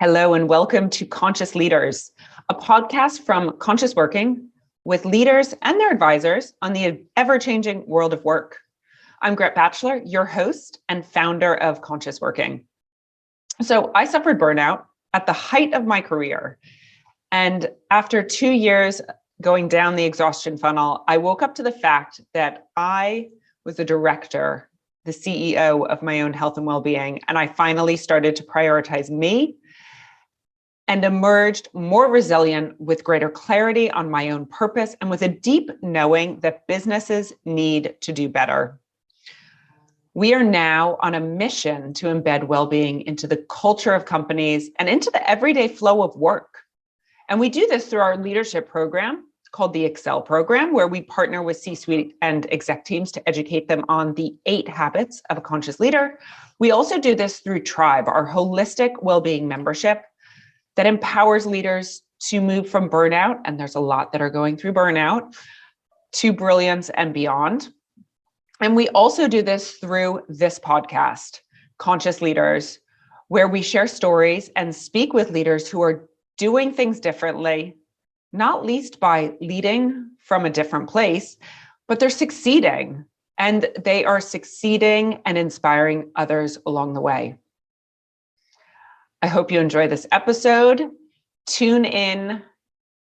Hello and welcome to Conscious Leaders, a podcast from Conscious Working with leaders and their advisors on the ever-changing world of work. I'm Gret Batchelor, your host and founder of Conscious Working. So I suffered burnout at the height of my career. And after 2 years going down the exhaustion funnel, I woke up to the fact that I was the director, the CEO of my own health and well-being. And I finally started to prioritize me and emerged more resilient with greater clarity on my own purpose and with a deep knowing that businesses need to do better. We are now on a mission to embed well-being into the culture of companies and into the everyday flow of work. And we do this through our leadership program called the Excel program, where we partner with C-suite and exec teams to educate them on the 8 habits of a conscious leader. We also do this through Tribe, our holistic well-being membership that empowers leaders to move from burnout, and there's a lot that are going through burnout, to brilliance and beyond. And we also do this through this podcast, Conscious Leaders, where we share stories and speak with leaders who are doing things differently, not least by leading from a different place, but they're succeeding, and they are succeeding and inspiring others along the way. I hope you enjoy this episode. Tune in,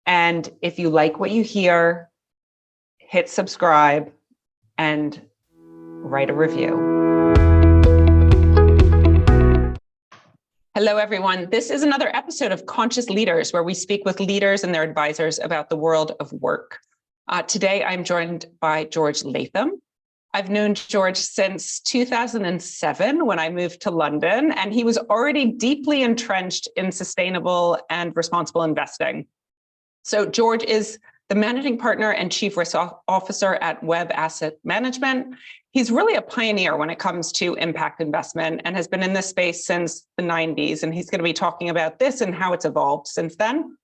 and if you like what you hear, hit subscribe and write a review. Hello, everyone. This is another episode of Conscious Leaders, where we speak with leaders and their advisors about the world of work. Today, I'm joined by George Latham. I've known George since 2007 when I moved to London, and he was already deeply entrenched in sustainable and responsible investing. So George is the managing partner and chief risk officer at WHEB Asset Management. He's really a pioneer when it comes to impact investment and has been in this space since the 90s. And he's going to be talking about this and how it's evolved since then.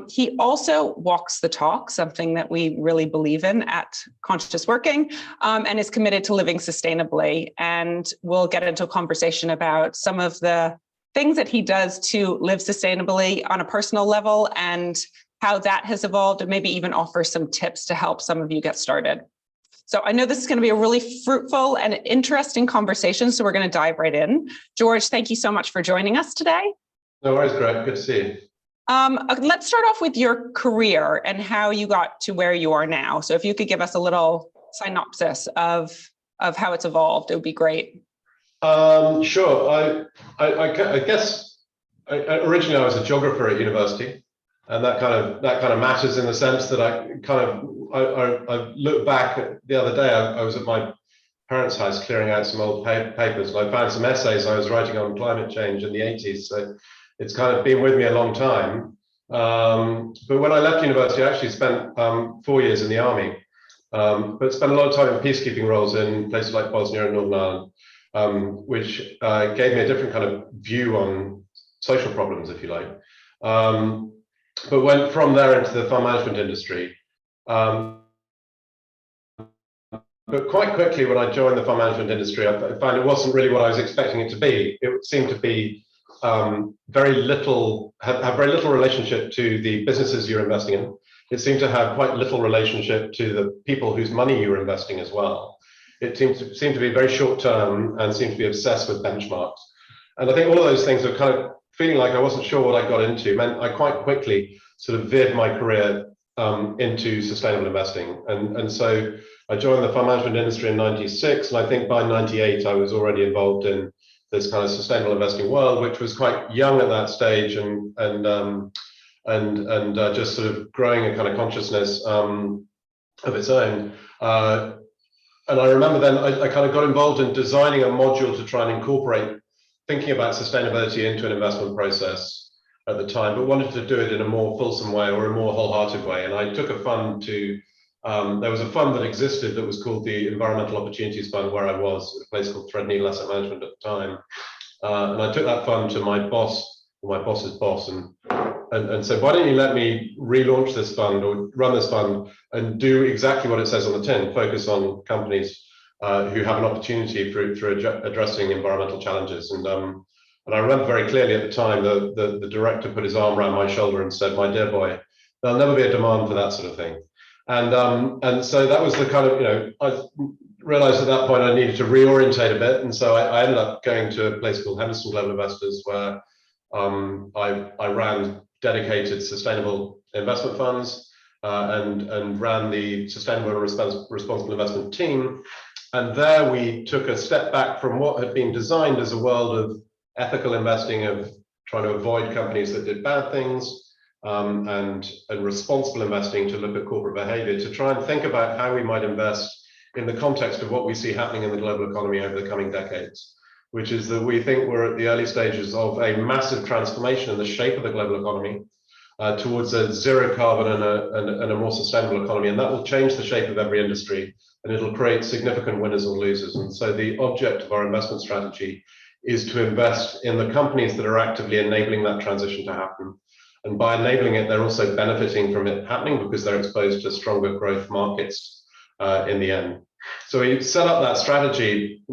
He also walks the talk, something that we really believe in at Conscious Working, and is committed to living sustainably. And we'll get into a conversation about some of the things that he does to live sustainably on a personal level and how that has evolved, and maybe even offer some tips to help some of you get started. So I know this is going to be a really fruitful and interesting conversation, so we're going to dive right in. George, thank you so much for joining us today. No worries, Greg. Good to see you. Let's start off with your career and how you got to where you are now. So if you could give us a little synopsis of how it's evolved, it would be great. Sure. I guess originally I was a geographer at university, and that kind of matters in the sense that I look back at the other day. I was at my parents' house clearing out some old papers, and I found some essays I was writing on climate change in the 80s. So it's kind of been with me a long time. But when I left university, I actually spent 4 years in the army, but spent a lot of time in peacekeeping roles in places like Bosnia and Northern Ireland, which gave me a different kind of view on social problems, if you like. But went from there into the fund management industry. But quite quickly, when I joined the fund management industry, I found it wasn't really what I was expecting it to be. It seemed to be have very little relationship to the businesses you're investing in. It seemed to have quite little relationship to the people whose money you were investing as well. It seemed to be very short term and seemed to be obsessed with benchmarks. And I think all of those things are kind of feeling like I wasn't sure what I got into, meant I quite quickly sort of veered my career into sustainable investing. And so I joined the fund management industry in 96, and I think by 98 I was already involved in this kind of sustainable investing world, which was quite young at that stage, and just sort of growing a kind of consciousness of its own. And I remember then I kind of got involved in designing a module to try and incorporate thinking about sustainability into an investment process at the time, but wanted to do it in a more fulsome way or a more wholehearted way. And I took a fund to there was a fund that existed that was called the Environmental Opportunities Fund, where I was, a place called Threadneedle Asset Management at the time. And I took that fund to my boss, or my boss's boss, and said, why don't you let me relaunch this fund or run this fund and do exactly what it says on the tin, focus on companies who have an opportunity through addressing environmental challenges. And And I remember very clearly at the time, the director put his arm around my shoulder and said, "My dear boy, there'll never be a demand for that sort of thing." And so that was the kind of, I realized at that point I needed to reorientate a bit. And so I ended up going to a place called Henderson Global Investors, where I ran dedicated sustainable investment funds and ran the sustainable and responsible investment team. And there we took a step back from what had been designed as a world of ethical investing, of trying to avoid companies that did bad things, and responsible investing to look at corporate behavior, to try and think about how we might invest in the context of what we see happening in the global economy over the coming decades, which is that we think we're at the early stages of a massive transformation in the shape of the global economy towards a zero carbon and a more sustainable economy. And that will change the shape of every industry, and it'll create significant winners or losers. And so the object of our investment strategy is to invest in the companies that are actively enabling that transition to happen. And by enabling it, they're also benefiting from it happening because they're exposed to stronger growth markets in the end. So we set up that strategy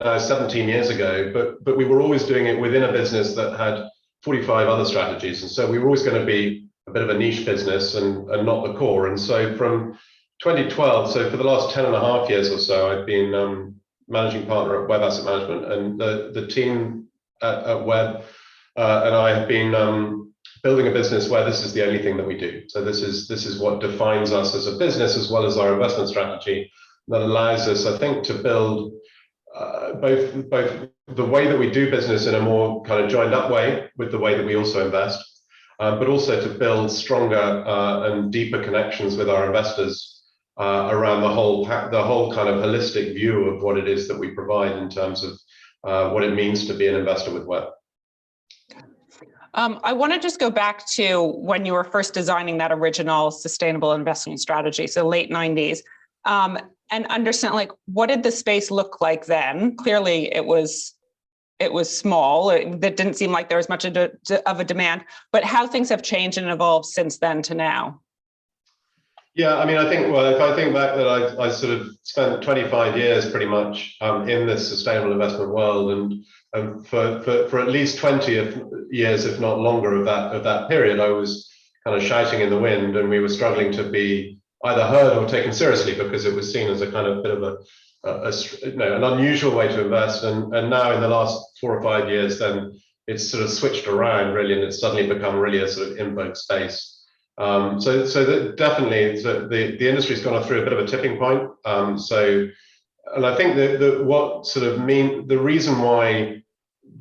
17 years ago, but we were always doing it within a business that had 45 other strategies. And so we were always going to be a bit of a niche business and not the core. And so from 2012, so for the last 10 and a half years or so, I've been managing partner at WHEB Asset Management, and the team at WHEB and I have been building a business where this is the only thing that we do. So this is what defines us as a business, as well as our investment strategy, that allows us, I think, to build both the way that we do business in a more kind of joined up way with the way that we also invest, but also to build stronger and deeper connections with our investors around the whole kind of holistic view of what it is that we provide in terms of what it means to be an investor with WHEB. I want to just go back to when you were first designing that original sustainable investing strategy, so late 90s, and understand, like, what did the space look like then? Clearly, it was small. That didn't seem like there was much of a demand, but how things have changed and evolved since then to now. Yeah, I mean, I think, well, if I think back that I sort of spent 25 years pretty much in this sustainable investment world, and for at least 20 years, if not longer, of that period, I was kind of shouting in the wind, and we were struggling to be either heard or taken seriously because it was seen as a kind of bit of an unusual way to invest. And now in the last 4 or 5 years, then it's sort of switched around really, and it's suddenly become really a sort of in vogue space. So that definitely the industry's gone through a bit of a tipping point. And I think the reason why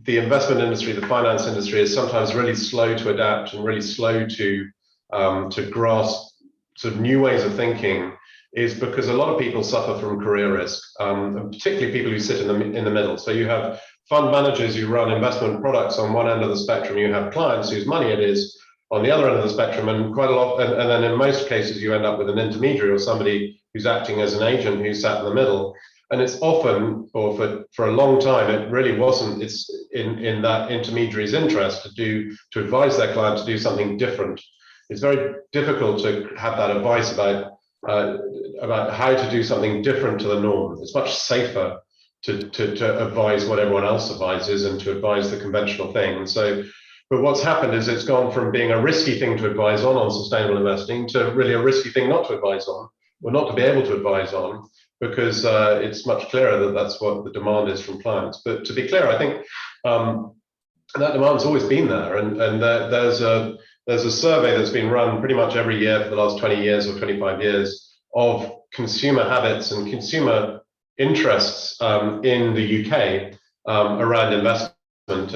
the investment industry, the finance industry, is sometimes really slow to adapt and really slow to grasp sort of new ways of thinking is because a lot of people suffer from career risk, and particularly people who sit in the middle. So you have fund managers who run investment products on one end of the spectrum, you have clients whose money it is on the other end of the spectrum, and quite a lot, and then in most cases you end up with an intermediary or somebody who's acting as an agent who's sat in the middle. And it's often, or for a long time, it really wasn't. It's in that intermediary's interest to advise their client to do something different. It's very difficult to have that advice about how to do something different to the norm. It's much safer to advise what everyone else advises and to advise the conventional thing. So, but what's happened is it's gone from being a risky thing to advise on sustainable investing to really a risky thing not to advise on, or not to be able to advise on, because it's much clearer that that's what the demand is from clients. But to be clear, I think that demand's always been there, and there's a survey that's been run pretty much every year for the last 20 years or 25 years of consumer habits and consumer interests in the UK around investment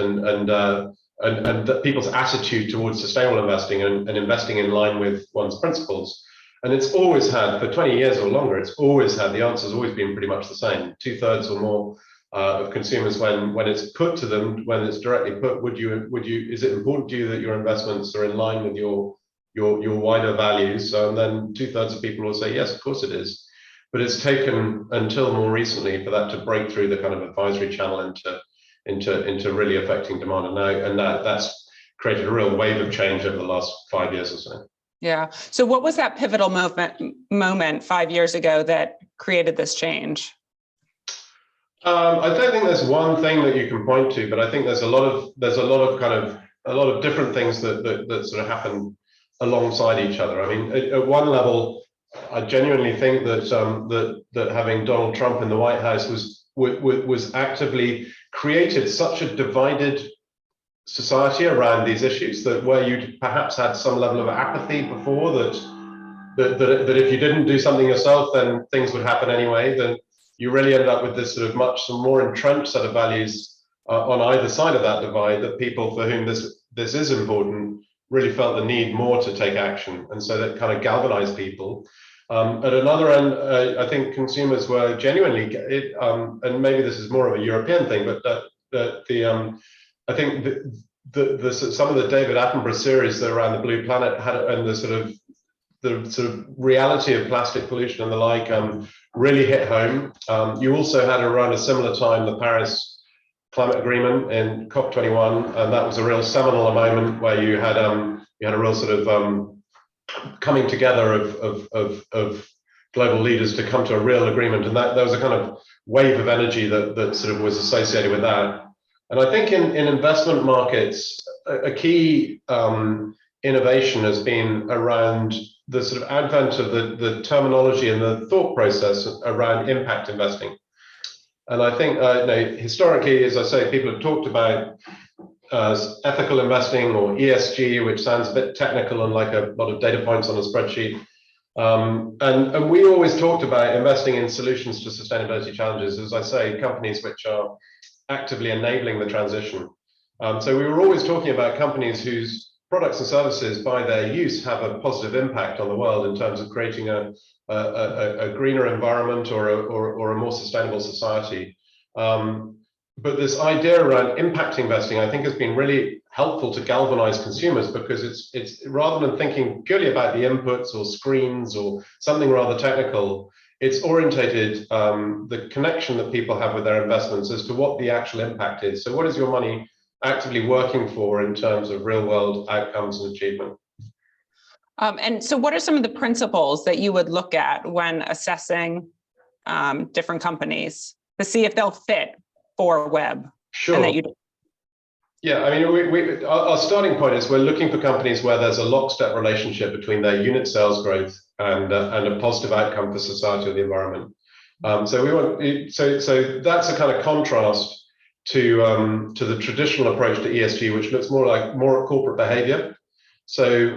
and people's attitude towards sustainable investing and investing in line with one's principles. And it's always had, for 20 years or longer, the answer's always been pretty much the same. 2/3 or more of consumers, when it's put to them, when it's directly put, is it important to you that your investments are in line with your wider values? And then 2/3 of people will say, yes, of course it is. But it's taken until more recently for that to break through the kind of advisory channel into really affecting demand. And that's created a real wave of change over the last 5 years or so. Yeah. So what was that pivotal moment 5 years ago that created this change? I don't think there's one thing that you can point to, but I think there's a lot of different things that sort of happen alongside each other. I mean, at one level, I genuinely think that having Donald Trump in the White House was actively created such a divided society around these issues, that where you'd perhaps had some level of apathy before, that if you didn't do something yourself, then things would happen anyway, then you really ended up with this sort of much more entrenched set of values on either side of that divide, that people for whom this is important really felt the need more to take action, and so that kind of galvanized people. At another end, I think consumers were genuinely, and maybe this is more of a European thing, but I think some of the David Attenborough series that around the Blue Planet had, and the sort of reality of plastic pollution and the like, really hit home. You also had around a similar time the Paris Climate Agreement in COP21, and that was a real seminal moment where you had a real sort of coming together of global leaders to come to a real agreement, and that there was a kind of wave of energy that sort of was associated with that. And I think in investment markets, a key innovation has been around the sort of advent of the terminology and the thought process around impact investing. And I think historically, as I say, people have talked about ethical investing or ESG, which sounds a bit technical and like a lot of data points on a spreadsheet. And we always talked about investing in solutions to sustainability challenges, as I say, companies which are actively enabling the transition. So we were always talking about companies whose products and services by their use have a positive impact on the world in terms of creating a greener environment or a more sustainable society. But this idea around impact investing, I think, has been really helpful to galvanize consumers, because it's rather than thinking purely about the inputs or screens or something rather technical, it's orientated the connection that people have with their investments as to what the actual impact is. So what is your money actively working for in terms of real world outcomes and achievement? And so what are some of the principles that you would look at when assessing different companies to see if they'll fit for WHEB? Sure. And that you Yeah, I mean, our starting point is we're looking for companies where there's a lockstep relationship between their unit sales growth and a positive outcome for society or the environment. So we want, so that's a kind of contrast to the traditional approach to ESG, which looks more like corporate behavior. So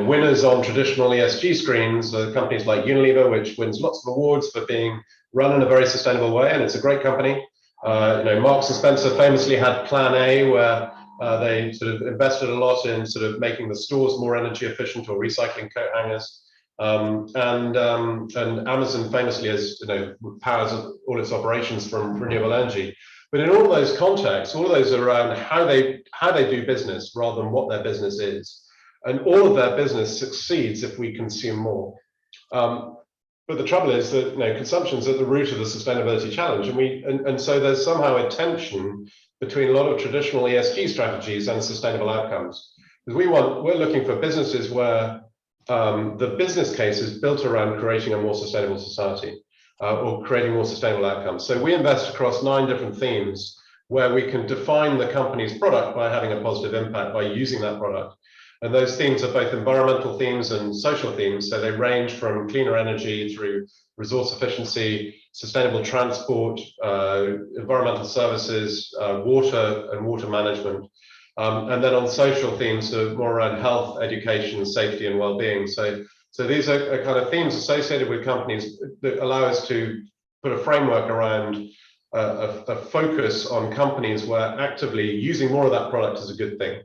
winners on traditional ESG screens are companies like Unilever, which wins lots of awards for being run in a very sustainable way, and it's a great company. Marks and Spencer famously had Plan A, where they sort of invested a lot in sort of making the stores more energy efficient or recycling coat hangers. And Amazon famously powers all its operations from renewable energy. But in all those contexts, all of those are around how they do business rather than what their business is. And all of their business succeeds if we consume more. But the trouble is that consumption is at the root of the sustainability challenge, and so there's somehow a tension between a lot of traditional ESG strategies and sustainable outcomes. Because we're looking for businesses where the business case is built around creating a more sustainable society or creating more sustainable outcomes. So we invest across 9 different themes where we can define the company's product by having a positive impact by using that product. And those themes are both environmental themes and social themes. So they range from cleaner energy through resource efficiency, sustainable transport, environmental services, water and water management. And then on social themes, so more around health, education, safety, and well-being. So these are kind of themes associated with companies that allow us to put a framework around a focus on companies where actively using more of that product is a good thing.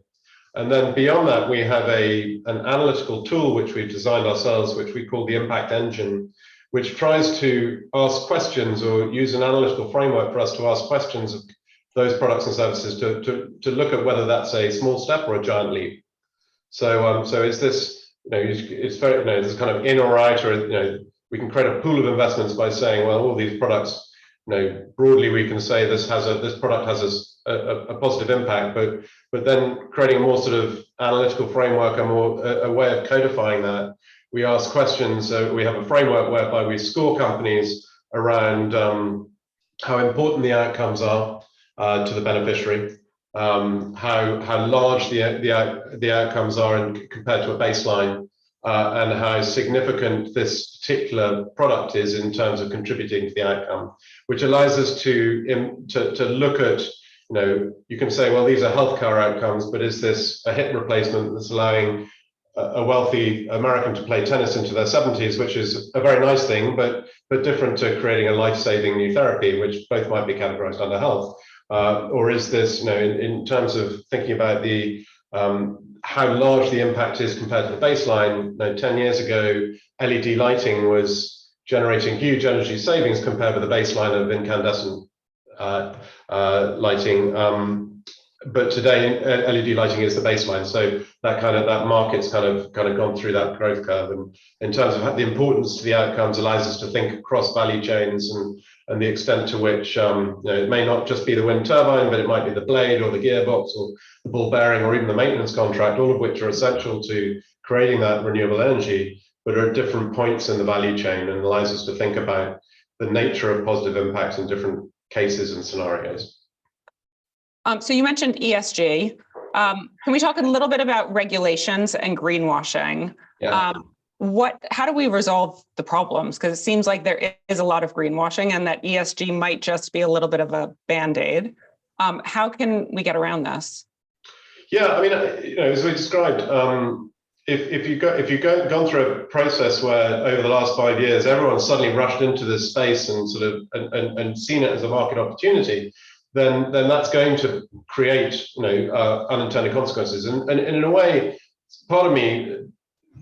And then beyond that, we have an analytical tool which we've designed ourselves, which we call the Impact Engine, which tries to ask questions or use an analytical framework for us to ask questions of those products and services to look at whether that's a small step or a giant leap. So is this, it's very, this kind of in or out, or we can create a pool of investments by saying, well, all these products, broadly we can say this product has a positive impact, but then creating a more sort of analytical framework, a way of codifying that. We ask questions. We have a framework whereby we score companies around how important the outcomes are to the beneficiary, how large the outcomes are compared to a baseline, and how significant this particular product is in terms of contributing to the outcome, which allows us to look at, you can say, well, these are healthcare outcomes, but is this a hip replacement that's allowing a wealthy American to play tennis into their 70s, which is a very nice thing, but different to creating a life-saving new therapy, which both might be categorized under health. Or is this, in terms of thinking about the how large the impact is compared to the baseline? 10 years ago, LED lighting was generating huge energy savings compared with the baseline of incandescent lighting. But today, LED lighting is the baseline. So that market's kind of gone through that growth curve. And in terms of the importance to the outcomes, allows us to think across value chains and the extent to which it may not just be the wind turbine, but it might be the blade or the gearbox or the ball bearing or even the maintenance contract, all of which are essential to creating that renewable energy, but are at different points in the value chain, and allows us to think about the nature of positive impacts in different cases and scenarios. So you mentioned ESG. Can we talk a little bit about regulations and greenwashing? Yeah. How do we resolve the problems? Because it seems like there is a lot of greenwashing, and that ESG might just be a little bit of a Band-Aid. How can we get around this? Yeah, I mean, as we described, if you've gone through a process where over the last 5 years everyone's suddenly rushed into this space and and seen it as a market opportunity, then that's going to create unintended consequences. And in a way, part of me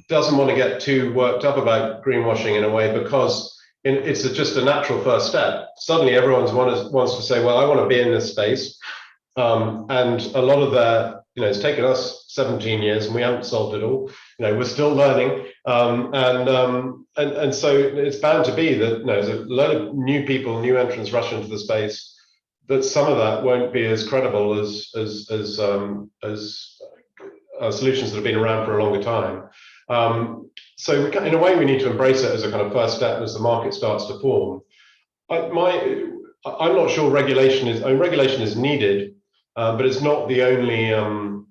doesn't want to get too worked up about greenwashing in a way, because it's just a natural first step. Suddenly everyone wants to say, well, I want to be in this space, and a lot of their, it's taken us 17 years and we haven't solved it all. We're still learning, and so it's bound to be that there's a lot of new people, new entrants rush into the space, that some of that won't be as credible as solutions that have been around for a longer time. So in a way, we need to embrace it as a kind of first step as the market starts to form. I'm not sure regulation is needed, but it's not the only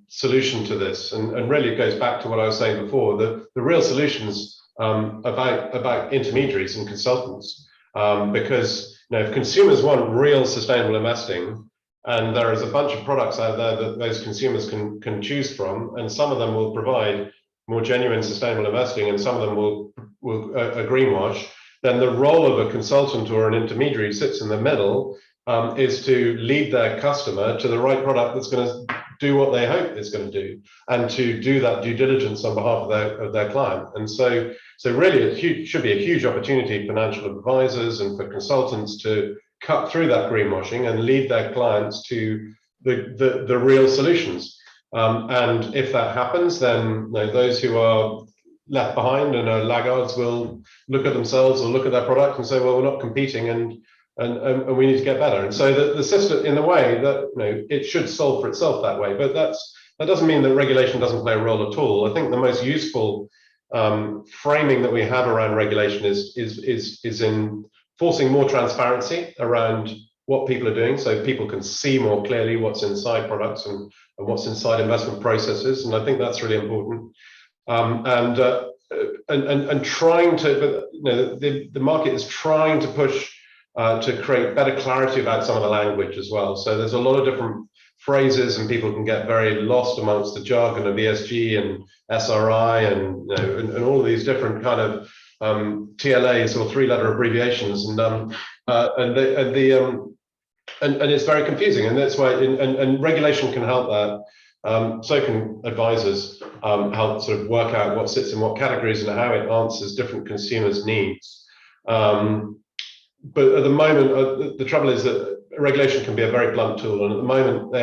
solution to this. And really, it goes back to what I was saying before. The real solutions about intermediaries and consultants, because if consumers want real sustainable investing, and there is a bunch of products out there that those consumers can choose from, and some of them will provide more genuine sustainable investing, and some of them will greenwash, then the role of a consultant or an intermediary who sits in the middle is to lead their customer to the right product that's going to do what they hope it's going to do, and to do that due diligence on behalf of their client. And so really it should be a huge opportunity for financial advisors and for consultants to cut through that greenwashing and lead their clients to the real solutions. And if that happens, then those who are left behind and are laggards will look at themselves or look at their product and say, well, we're not competing, and we need to get better. And so the system, in the way that it should solve for itself that way. But that doesn't mean that regulation doesn't play a role at all. I think the most useful framing that we have around regulation is in forcing more transparency around what people are doing, so people can see more clearly what's inside products and what's inside investment processes. And I think that's really important. And trying to, the market is trying to push to create better clarity about some of the language as well. So there's a lot of different phrases, and people can get very lost amongst the jargon of ESG and SRI and all of these different kind of TLAs or three-letter abbreviations, and it's very confusing, and that's why and regulation can help that. So can advisors help sort of work out what sits in what categories and how it answers different consumers' needs. But at the moment, the trouble is that regulation can be a very blunt tool, and at the moment,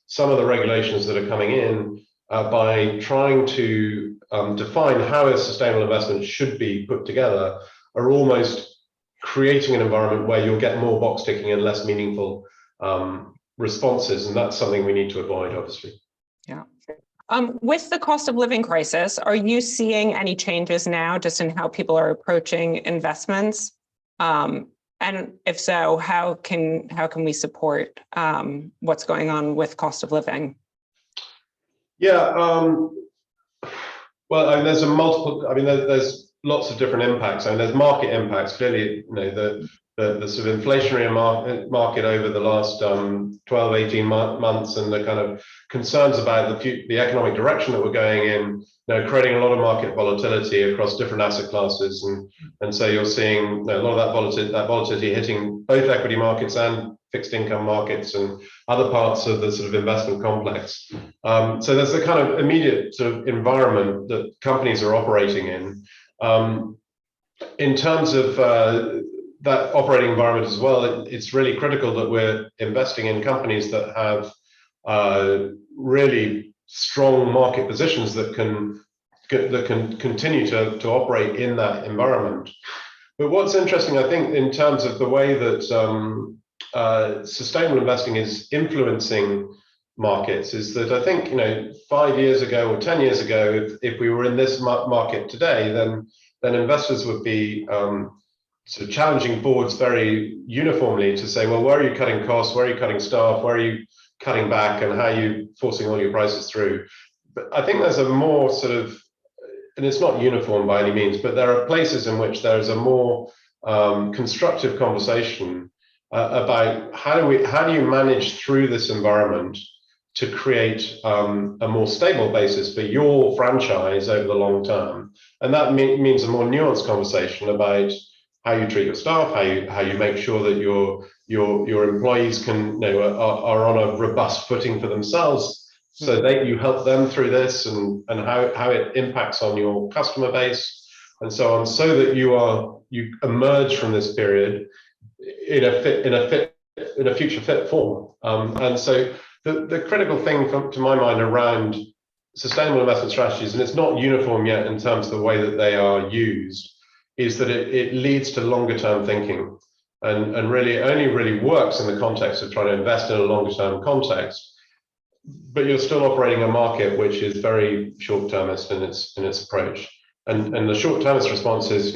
some of the regulations that are coming in by trying to define how a sustainable investment should be put together, are almost creating an environment where you'll get more box ticking and less meaningful responses, and that's something we need to avoid, obviously. Yeah. With the cost of living crisis, are you seeing any changes now just in how people are approaching investments? And if so, how can we support what's going on with cost of living? Yeah, well, I mean, there's there's lots of different impacts. I mean, there's market impacts. Clearly, the sort of inflationary market over the last 12, 18 months, and the kind of concerns about the economic direction that we're going in, creating a lot of market volatility across different asset classes, and so you're seeing a lot of that volatility hitting both equity markets and fixed income markets and other parts of the sort of investment complex. So there's the kind of immediate sort of environment that companies are operating in. In terms of that operating environment as well, it's really critical that we're investing in companies that have really strong market positions that can continue to operate in that environment. But what's interesting, I think, in terms of the way that sustainable investing is influencing markets, is that I think 5 years ago or 10 years ago, if we were in this market today, then investors would be sort of challenging boards very uniformly to say, well, where are you cutting costs? Where are you cutting staff? Where are you cutting back? And how are you forcing all your prices through? But I think there's a more sort of, and it's not uniform by any means, but there are places in which there is a more constructive conversation about how do you manage through this environment to create a more stable basis for your franchise over the long term. And that means a more nuanced conversation about how you treat your staff, how you make sure that your employees can are on a robust footing for themselves, so that you help them through this, and how it impacts on your customer base and so on, so that you emerge from this period in a future fit form. And so the critical thing to my mind around sustainable investment strategies, and it's not uniform yet in terms of the way that they are used, is that it leads to longer term thinking, and really only really works in the context of trying to invest in a longer term context. But you're still operating a market which is very short-termist in its approach, and the short-termist response is,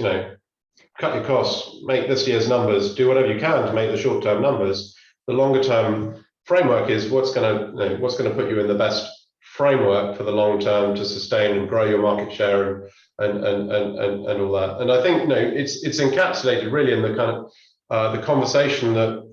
cut your costs, make this year's numbers, do whatever you can to make the short-term numbers. The longer-term framework is what's going to put you in the best framework for the long term to sustain and grow your market share and all that. And I think it's encapsulated really in the kind of the conversation that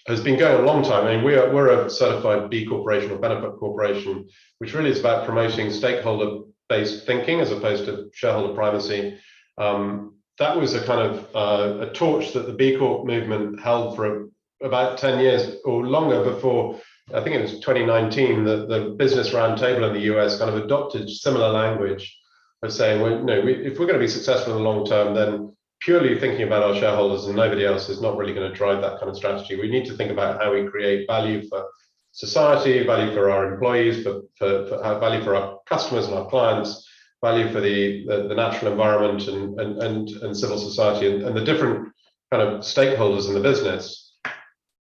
has been going a long time. I mean, we're a certified B Corporation or benefit corporation, which really is about promoting stakeholder-based thinking as opposed to shareholder primacy. That was a kind of a torch that the B Corp movement held for about 10 years or longer before, I think it was 2019, the Business Roundtable in the US kind of adopted similar language of saying, well, if we're going to be successful in the long term, then purely thinking about our shareholders and nobody else is not really going to drive that kind of strategy. We need to think about how we create value for society, value for our employees, for value for our customers and our clients, value for the natural environment and civil society and the different kind of stakeholders in the business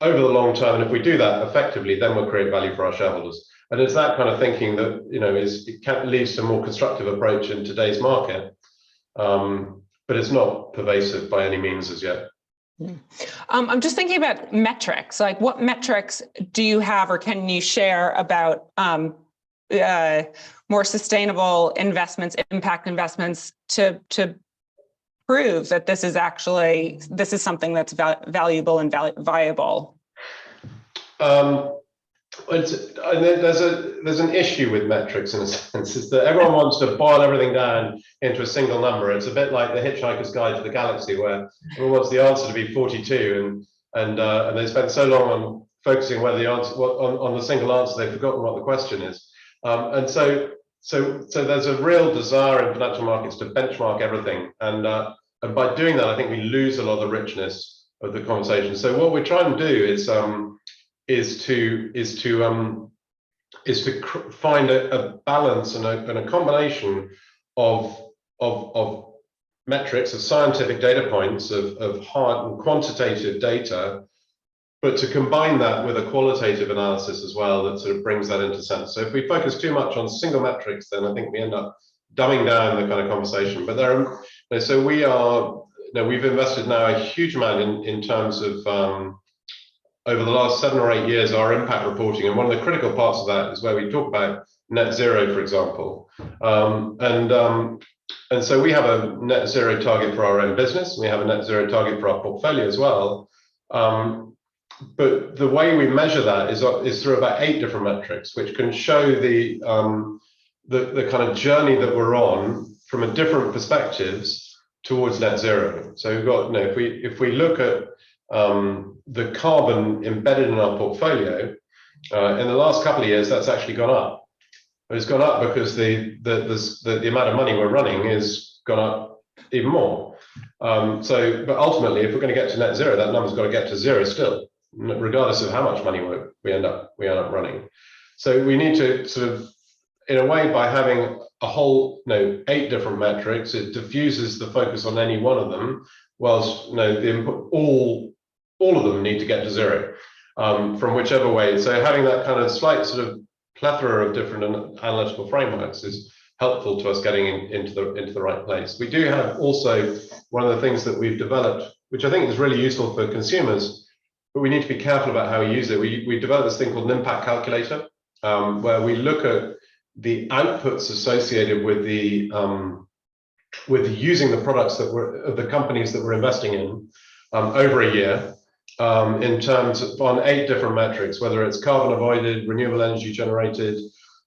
over the long term. And if we do that effectively, then we'll create value for our shareholders. And it's that kind of thinking that leads to a more constructive approach in today's market. But it's not pervasive by any means as yet. I'm just thinking about metrics. Like, what metrics do you have or can you share about more sustainable investments, impact investments, to prove that this is something that's valuable and viable? There's an issue with metrics in a sense, is that everyone wants to boil everything down into a single number. It's a bit like the Hitchhiker's Guide to the Galaxy, where everyone wants the answer to be 42, and they spend so long on focusing whether the answer on the single answer they've forgotten what the question is. And so there's a real desire in financial markets to benchmark everything, and by doing that, I think we lose a lot of the richness of the conversation. So what we're trying to do is to find a balance and a combination of metrics, of scientific data points, of hard and quantitative data, but to combine that with a qualitative analysis as well that sort of brings that into sense. So if we focus too much on single metrics, then I think we end up dumbing down the kind of conversation. But so we are, we've invested now a huge amount in terms of over the last 7 or 8 years, our impact reporting, and one of the critical parts of that is where we talk about net zero, for example. And so we have a net zero target for our own business. We have a net zero target for our portfolio as well. But the way we measure that is through about 8 different metrics, which can show the kind of journey that we're on from a different perspectives towards net zero. So we've got, if we look at the carbon embedded in our portfolio, in the last couple of years, that's actually gone up. It's gone up because the amount of money we're running is gone up even more. But ultimately, if we're going to get to net zero, that number's got to get to zero still, regardless of how much money we end up running. So we need to sort of, in a way, by having a whole 8 different metrics, it diffuses the focus on any one of them, whilst all of them need to get to zero from whichever way. So having that kind of slight sort of plethora of different analytical frameworks is helpful to us getting into the right place. We do have also one of the things that we've developed, which I think is really useful for consumers, but we need to be careful about how we use it. We developed this thing called an impact calculator, where we look at the outputs associated with using the products of the companies that we're investing in over a year, in terms of on 8 different metrics, whether it's carbon avoided, renewable energy generated,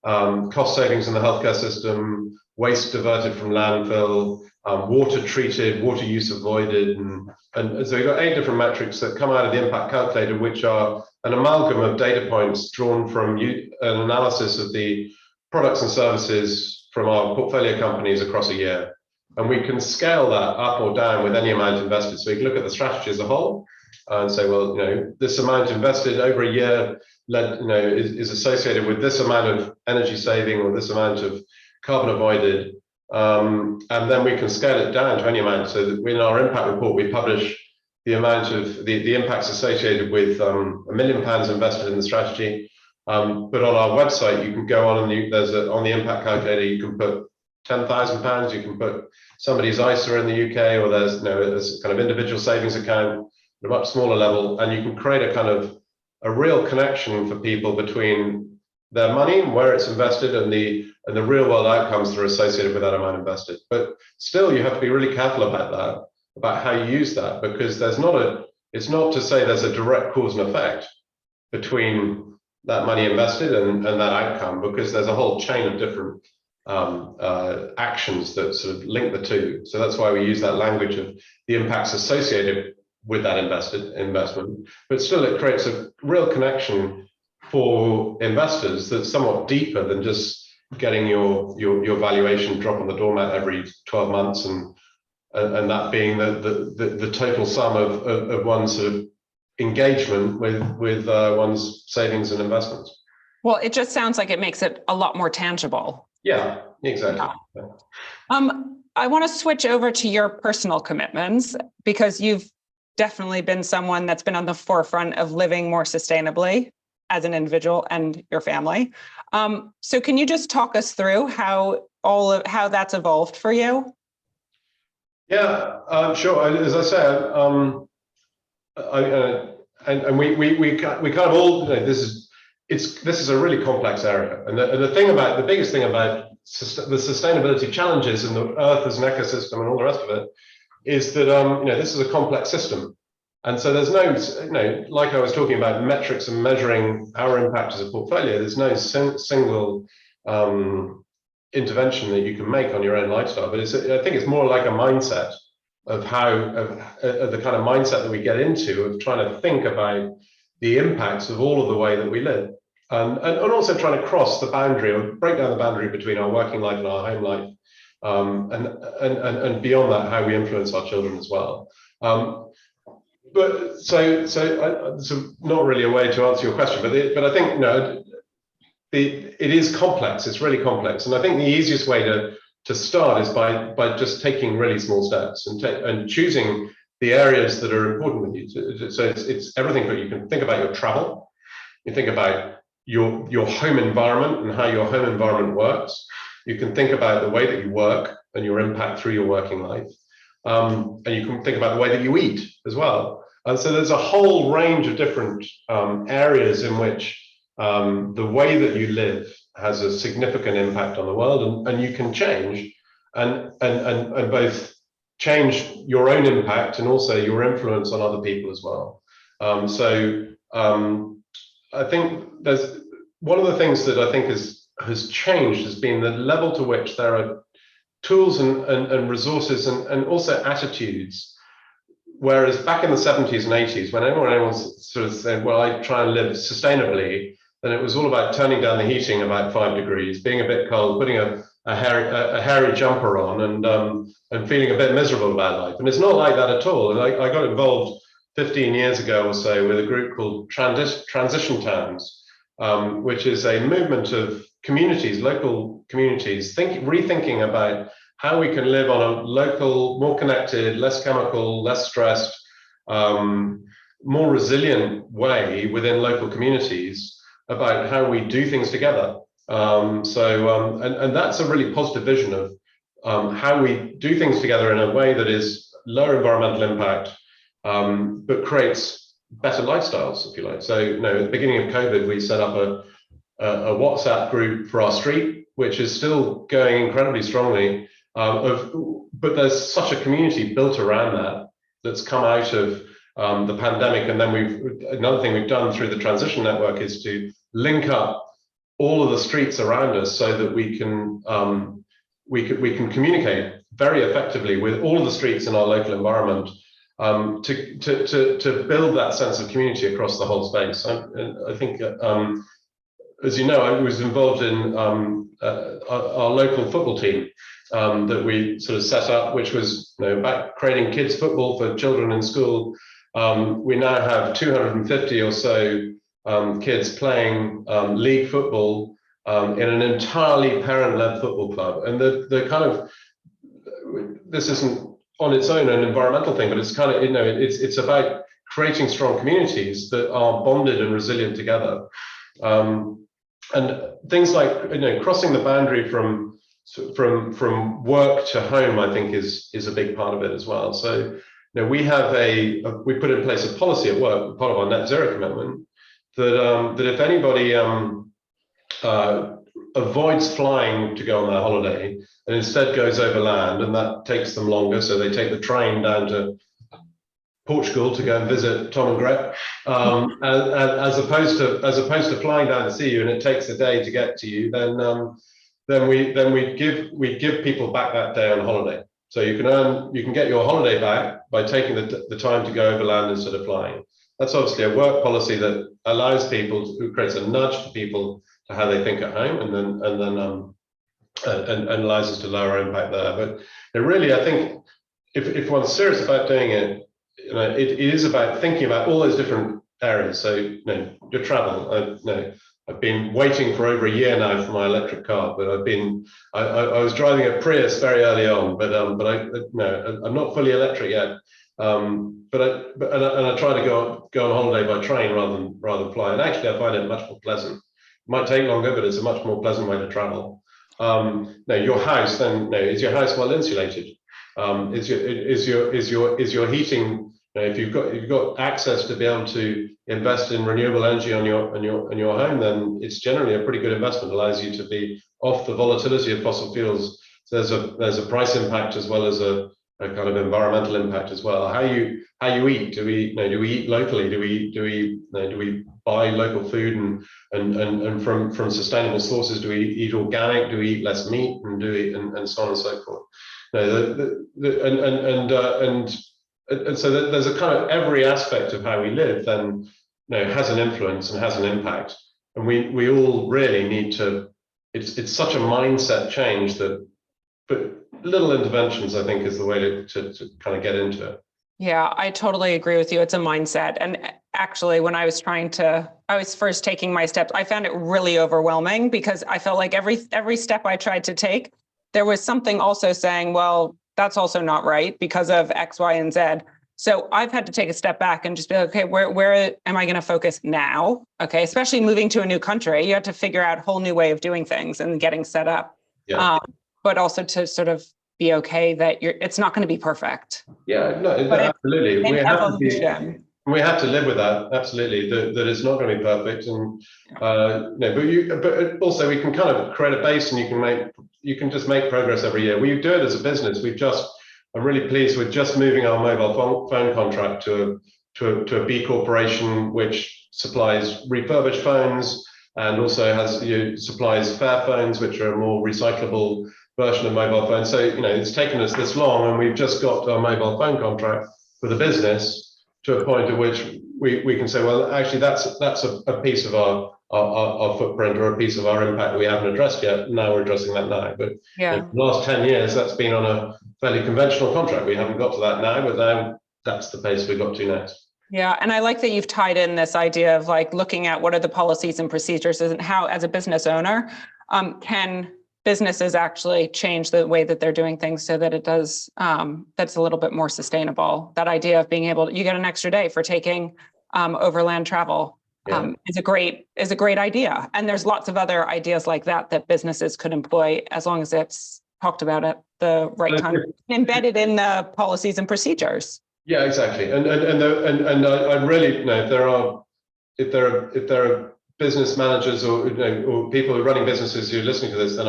cost savings in the healthcare system, waste diverted from landfill, water treated, water use avoided, and so we've got 8 different metrics that come out of the impact calculator, which are an amalgam of data points drawn from an analysis of the products and services from our portfolio companies across a year. And we can scale that up or down with any amount invested. So we can look at the strategy as a whole and say, well, this amount invested over a year is associated with this amount of energy saving or this amount of carbon avoided. And then we can scale it down to any amount. So that in our impact report, we publish the amount of the impacts associated with £1 million invested in the strategy. But on our website, you can go on and on the impact calculator, you can put £10,000, you can put somebody's ISA in the UK, or there's a kind of individual savings account at a much smaller level, and you can create a kind of a real connection for people between their money and where it's invested and the real world outcomes that are associated with that amount invested. But still, you have to be really careful about that, about how you use that, because it's not to say there's a direct cause and effect between that money invested and that outcome, because there's a whole chain of different actions that sort of link the two. So that's why we use that language of the impacts associated with that investment, but still it creates a real connection for investors that's somewhat deeper than just getting your valuation drop on the doormat every 12 months and that being the total sum of one's sort of engagement with one's savings and investments. Well, it just sounds like it makes it a lot more tangible. Yeah, exactly. Yeah. I want to switch over to your personal commitments, because you've definitely been someone that's been on the forefront of living more sustainably as an individual and your family. So can you just talk us through how that's evolved for you? Yeah, sure. As I said, we kind of all this is a really complex area, and the biggest thing about the sustainability challenges in the Earth as an ecosystem and all the rest of it is that this is a complex system, and so there's no like I was talking about metrics and measuring our impact as a portfolio. There's no single intervention that you can make on your own lifestyle, but I think it's more like a mindset of the kind of mindset that we get into of trying to think about the impacts of all of the way that we live, and also trying to cross the boundary or break down the boundary between our working life and our home life, and beyond that, how we influence our children as well. But so not really a way to answer your question, but I think it is complex. It's really complex, and I think the easiest way to start is by just taking really small steps and choosing the areas that are important with you. So it's everything. But you can think about your travel. You think about your home environment and how your home environment works. You can think about the way that you work and your impact through your working life. And you can think about the way that you eat as well. And so there's a whole range of different areas in which the way that you live has a significant impact on the world, and you can change and both change your own impact and also your influence on other people as well. I think there's one of the things that I think has changed has been the level to which there are tools and resources and also attitudes. Whereas back in the 70s and 80s, when anyone sort of said, well, I try and live sustainably, then it was all about turning down the heating about 5 degrees, being a bit cold, putting a hairy jumper on and feeling a bit miserable about life. And it's not like that at all. And I got involved 15 years ago or so with a group called Transition Towns, which is a movement of communities, local communities, rethinking about how we can live on a local, more connected, less chemical, less stressed, more resilient way within local communities about how we do things together. And that's a really positive vision of how we do things together in a way that is lower environmental impact, but creates better lifestyles, if you like. So, at the beginning of COVID, we set up a WhatsApp group for our street, which is still going incredibly strongly. But there's such a community built around that that's come out of the pandemic. And then another thing we've done through the Transition Network is to link up all of the streets around us so that we can communicate very effectively with all of the streets in our local environment to build that sense of community across the whole space. I think, as you know, I was involved in our local football team that we sort of set up, which was about creating kids football for children in school. We now have 250 or so kids playing league football in an entirely parent-led football club. And the kind of, this isn't on its own an environmental thing, but it's kind of, it's about creating strong communities that are bonded and resilient together. And things like, crossing the boundary from work to home, I think is a big part of it as well. So, we have we put in place a policy at work, part of our net zero commitment, that if anybody avoids flying to go on their holiday and instead goes over land, and that takes them longer, so they take the train down to Portugal to go and visit Tom and Gret, as opposed to flying down to see you and it takes a day to get to you, then we give people back that day on holiday. So you can get your holiday back by taking the time to go over land instead of flying. That's obviously a work policy that allows people, who creates a nudge for people to how they think at home, and allows us to lower our impact there. But really, I think if one's serious about doing it, it is about thinking about all those different areas. So, your travel. I've been waiting for over a year now for my electric car, but I was driving a Prius very early on, but I'm not fully electric yet. But I try to go on holiday by train rather than fly. And actually, I find it much more pleasant. It might take longer, but it's a much more pleasant way to travel. Your house then, is your house well insulated? Is your heating? If you've got access to be able to invest in renewable energy on your home, then it's generally a pretty good investment. It allows you to be off the volatility of fossil fuels. So there's a price impact as well as a kind of environmental impact as well. How you eat? Do we eat locally? Do we buy local food and from sustainable sources? Do we eat organic? Do we eat less meat? And so on and so forth. And so there's a kind of every aspect of how we live then has an influence and has an impact, and we all really need to. It's such a mindset change but little interventions, I think, is the way to kind of get into it. Yeah, I totally agree with you. It's a mindset. And actually, when I was first taking my steps, I found it really overwhelming because I felt like every step I tried to take, there was something also saying, well, that's also not right because of X, Y, and Z. So I've had to take a step back and just be like, okay, where am I going to focus now? Okay, especially moving to a new country, you have to figure out a whole new way of doing things and getting set up. Yeah. But also to sort of be okay that it's not going to be perfect. Yeah, no, But absolutely. Evolution. We have to live with that. Absolutely, that it's not going to be perfect, and but also we can kind of create a base, and you can just make progress every year. We do it as a business. I'm really pleased with just moving our mobile phone contract to a B corporation, which supplies refurbished phones and also supplies fair phones, which are a more recyclable version of mobile phones. So it's taken us this long, and we've just got our mobile phone contract for the business to a point at which we can say, well, actually, that's a piece of our footprint or a piece of our impact that we haven't addressed yet. Now we're addressing that now. But yeah, the last 10 years, that's been on a fairly conventional contract. We haven't got to that now, but now that's the pace we got to next. Yeah, and I like that you've tied in this idea of like looking at what are the policies and procedures and how, as a business owner, can businesses actually change the way that they're doing things so that it does, that's a little bit more sustainable. That idea of being able to, you get an extra day for taking overland travel is a great idea. And there's lots of other ideas like that businesses could employ as long as it's talked about at the right time, embedded in the policies and procedures. Yeah, exactly. And I really, if there are business managers or people who are running businesses who are listening to this, then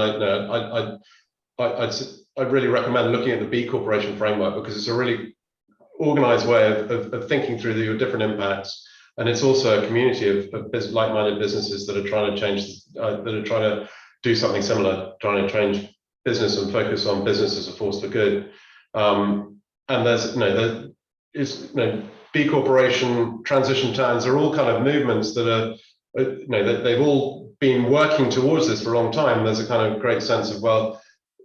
I'd really recommend looking at the B Corporation framework, because it's a really organized way of thinking through your different impacts, and it's also a community of like-minded businesses that are trying to change, that are trying to do something similar, trying to change business and focus on business as a force for good. And B Corporation, transition towns are all kind of movements that are, they've all been working towards this for a long time. There's a kind of great sense of, well,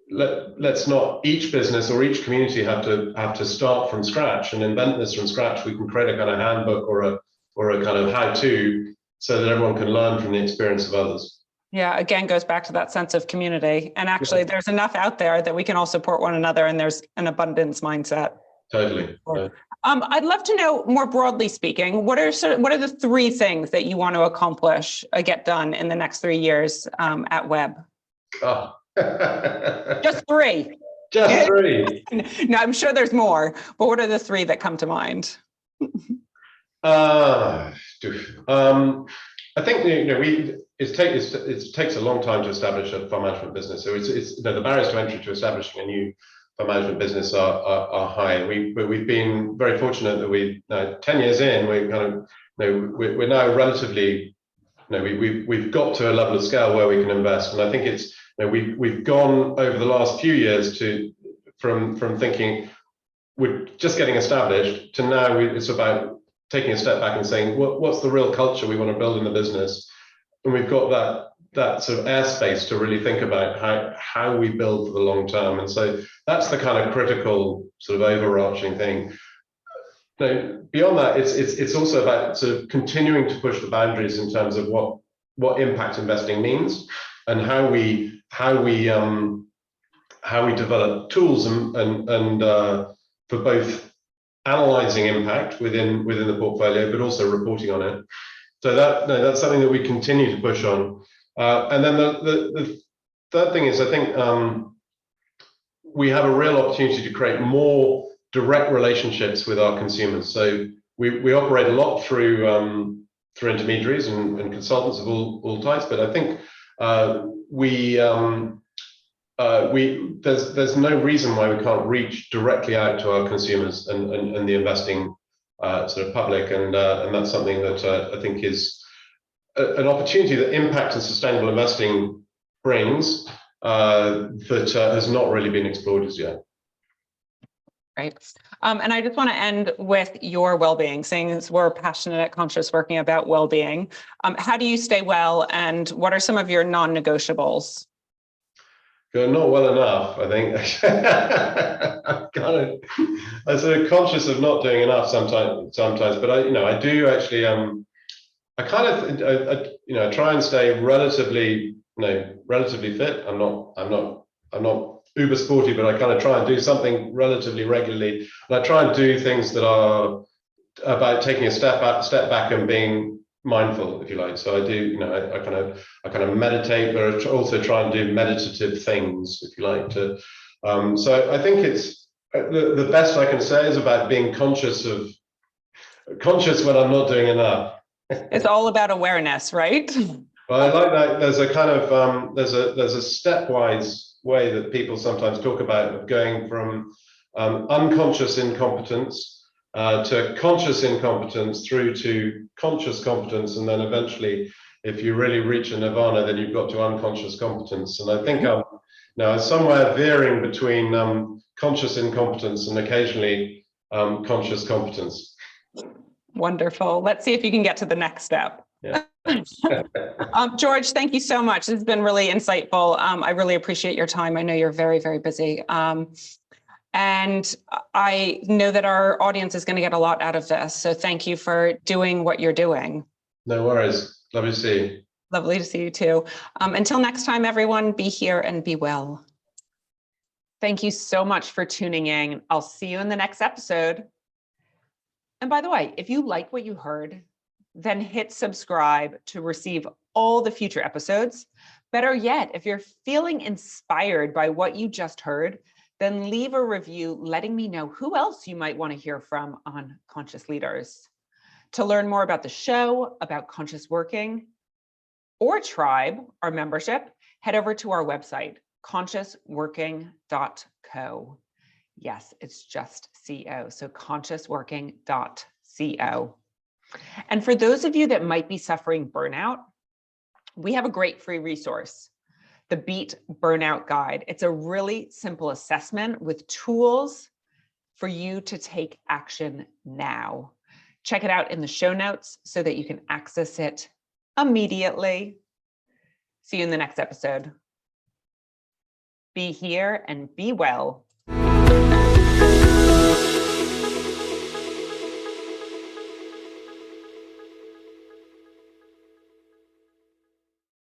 let's not each business or each community have to start from scratch and invent this from scratch. We can create a kind of handbook or a kind of how-to so that everyone can learn from the experience of others. Yeah, again, goes back to that sense of community. And actually, there's enough out there that we can all support one another, and there's an abundance mindset. Totally. I'd love to know, more broadly speaking, what are the three things that you want to accomplish, get done in the next 3 years at WHEB? Oh. Just three. Just three. No, I'm sure there's more, but what are the three that come to mind? I think it takes a long time to establish a fund management business. So it's the barriers to entry to establishing a new fund management business are high. But we've been very fortunate that 10 years in, we're now relatively, we've got to a level of scale where we can invest. And I think it's, we've gone over the last few years from thinking we're just getting established to now it's about taking a step back and saying, what's the real culture we want to build in the business? And we've got that sort of airspace to really think about how we build for the long term. And so that's the kind of critical sort of overarching thing. Beyond that, it's also about sort of continuing to push the boundaries in terms of what impact investing means, and how we develop tools and for both analyzing impact within the portfolio, but also reporting on it. So that's something that we continue to push on. And then the third thing is, I think we have a real opportunity to create more direct relationships with our consumers. So we operate a lot through intermediaries and consultants of all types, but I think there's no reason why we can't reach directly out to our consumers and the investing sort of public, and that's something that I think is an opportunity that impact and sustainable investing brings that has not really been explored as yet. Right. And I just want to end with your well-being, saying as we're passionate at Conscious Working about well-being. How do you stay well, and what are some of your non-negotiables? Not well enough, I think. I'm sort of conscious of not doing enough sometimes, but I do actually. I try and stay relatively fit. I'm not uber sporty, but I kind of try and do something relatively regularly. And I try and do things that are about taking a step back and being mindful, if you like. So I do, I kind of meditate, but I also try and do meditative things, if you like, to So I think it's the best I can say is about being conscious when I'm not doing enough. It's all about awareness, right? Well, I like that. There's a kind of there's a stepwise way that people sometimes talk about of going from unconscious incompetence to conscious incompetence through to conscious competence, and then eventually, if you really reach a nirvana, then you've got to unconscious competence. And I think now somewhere veering between conscious incompetence and occasionally conscious competence. Wonderful. Let's see if you can get to the next step. Yeah. George, thank you so much. This has been really insightful. I really appreciate your time. I know you're very, very busy. And I know that our audience is going to get a lot out of this. So thank you for doing what you're doing. No worries. Lovely to see you. Lovely to see you too. Until next time, everyone, be here and be well. Thank you so much for tuning in. I'll see you in the next episode. And by the way, if you like what you heard, then hit subscribe to receive all the future episodes. Better yet, if you're feeling inspired by what you just heard, then leave a review letting me know who else you might want to hear from on Conscious Leaders. To learn more about the show, about Conscious Working, or Tribe, our membership, head over to our website, consciousworking.co. Yes, it's just CO, so consciousworking.co. And for those of you that might be suffering burnout, we have a great free resource, the Beat Burnout Guide. It's a really simple assessment with tools for you to take action now. Check it out in the show notes so that you can access it immediately. See you in the next episode. Be here and be well.